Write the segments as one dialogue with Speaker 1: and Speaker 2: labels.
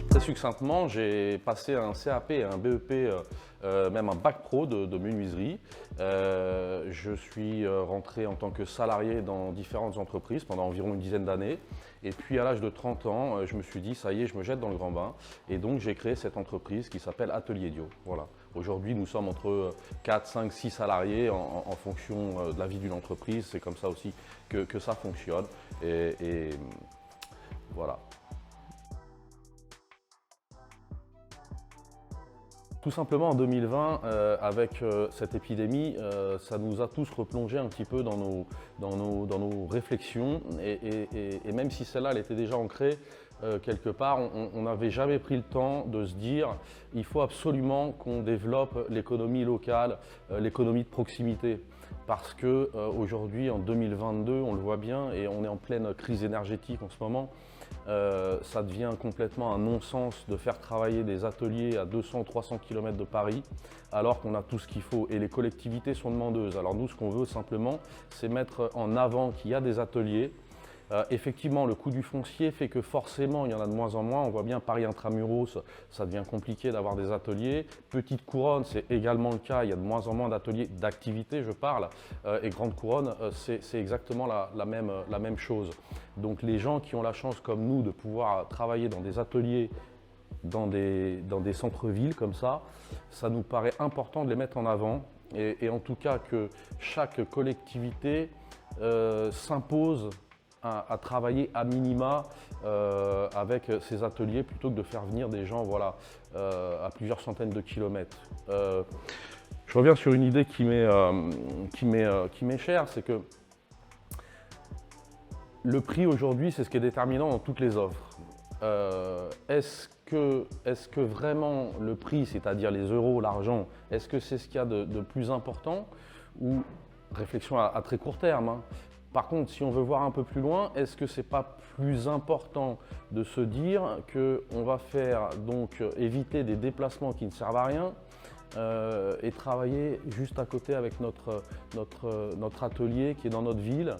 Speaker 1: Très succinctement, j'ai passé un CAP et un BEP, même un bac pro de menuiserie. Je suis rentré en tant que salarié dans différentes entreprises pendant environ une dizaine d'années. Et puis à l'âge de 30 ans, je me suis dit, ça y est, je me jette dans le grand bain. Et donc j'ai créé cette entreprise qui s'appelle Atelier Dio. Voilà. Aujourd'hui, nous sommes entre 4, 5, 6 salariés en fonction de la vie d'une entreprise. C'est comme ça aussi que ça fonctionne. Et voilà. Tout simplement en 2020, avec cette épidémie, ça nous a tous replongé un petit peu dans nos réflexions et même si celle-là elle était déjà ancrée quelque part, on n'avait jamais pris le temps de se dire il faut absolument qu'on développe l'économie locale, l'économie de proximité. Parce qu'aujourd'hui, en 2022, on le voit bien et on est en pleine crise énergétique en ce moment, ça devient complètement un non-sens de faire travailler des ateliers à 200-300 km de Paris alors qu'on a tout ce qu'il faut et les collectivités sont demandeuses. Alors nous, ce qu'on veut simplement, c'est mettre en avant qu'il y a des ateliers. Effectivement, le coût du foncier fait que forcément, il y en a de moins en moins. On voit bien Paris intramuros, ça devient compliqué d'avoir des ateliers. Petite couronne, c'est également le cas. Il y a de moins en moins d'ateliers d'activité, je parle. Et grande couronne, c'est exactement la même chose. Donc les gens qui ont la chance, comme nous, de pouvoir travailler dans des ateliers, dans des centres-villes comme ça nous paraît important de les mettre en avant. Et en tout cas, que chaque collectivité s'impose à travailler à minima avec ces ateliers plutôt que de faire venir des gens voilà, à plusieurs centaines de kilomètres. Je reviens sur une idée qui m'est chère, c'est que le prix aujourd'hui, c'est ce qui est déterminant dans toutes les offres. Est-ce que vraiment le prix, c'est-à-dire les euros, l'argent, est-ce que c'est ce qu'il y a de plus important? Ou réflexion à très court terme, hein. Par contre, si on veut voir un peu plus loin, est-ce que c'est pas plus important de se dire qu'on va faire donc éviter des déplacements qui ne servent à rien et travailler juste à côté avec notre atelier qui est dans notre ville.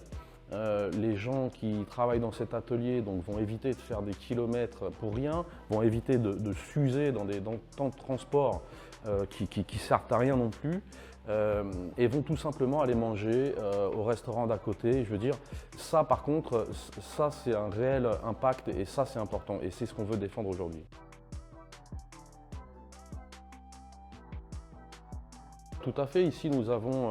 Speaker 1: Les gens qui travaillent dans cet atelier donc, vont éviter de faire des kilomètres pour rien, vont éviter de s'user dans temps de transport qui servent à rien non plus. Et vont tout simplement aller manger au restaurant d'à côté. Je veux dire, ça par contre, ça c'est un réel impact et ça c'est important et c'est ce qu'on veut défendre aujourd'hui. Tout à fait, ici nous avons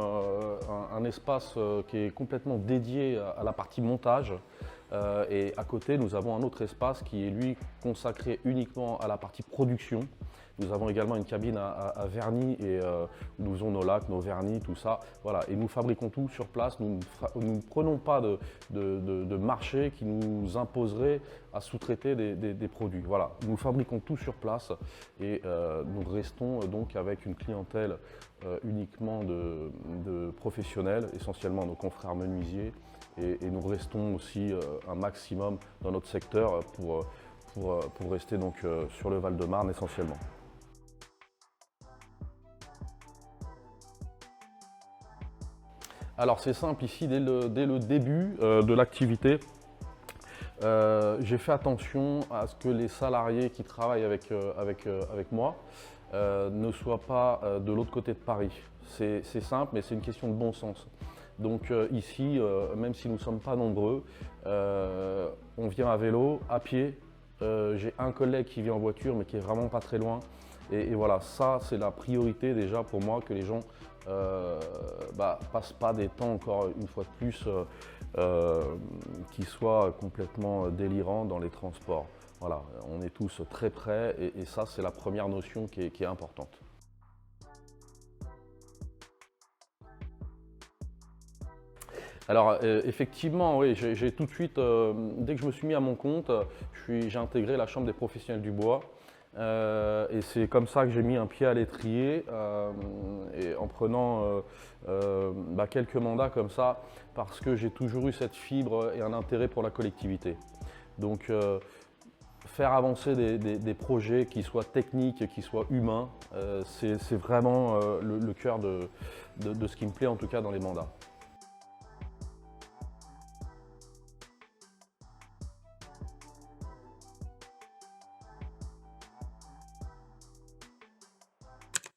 Speaker 1: un espace qui est complètement dédié à la partie montage et à côté nous avons un autre espace qui est lui consacré uniquement à la partie production. Nous avons également une cabine à vernis et où nous faisons nos lacs, nos vernis, tout ça. Voilà. Et nous fabriquons tout sur place. Nous ne prenons pas de marché qui nous imposerait à sous-traiter des produits. Voilà. Nous fabriquons tout sur place et nous restons donc avec une clientèle uniquement de professionnels, essentiellement nos confrères menuisiers. Et nous restons aussi un maximum dans notre secteur pour rester donc sur le Val-de-Marne essentiellement. Alors c'est simple, ici dès le début de l'activité, j'ai fait attention à ce que les salariés qui travaillent avec moi ne soient pas de l'autre côté de Paris. C'est simple, mais c'est une question de bon sens. Donc ici, même si nous ne sommes pas nombreux, on vient à vélo, à pied. J'ai un collègue qui vient en voiture, mais qui est vraiment pas très loin. Et voilà, ça c'est la priorité déjà pour moi, que les gens passent pas des temps encore une fois de plus qui soient complètement délirants dans les transports. Voilà, on est tous très près et ça c'est la première notion qui est importante. Alors effectivement, oui, j'ai tout de suite, dès que je me suis mis à mon compte, j'ai intégré la Chambre des professionnels du bois. Et c'est comme ça que j'ai mis un pied à l'étrier et en prenant quelques mandats comme ça, parce que j'ai toujours eu cette fibre et un intérêt pour la collectivité. Donc faire avancer des projets qui soient techniques, qui soient humains, c'est vraiment le cœur de ce qui me plaît en tout cas dans les mandats.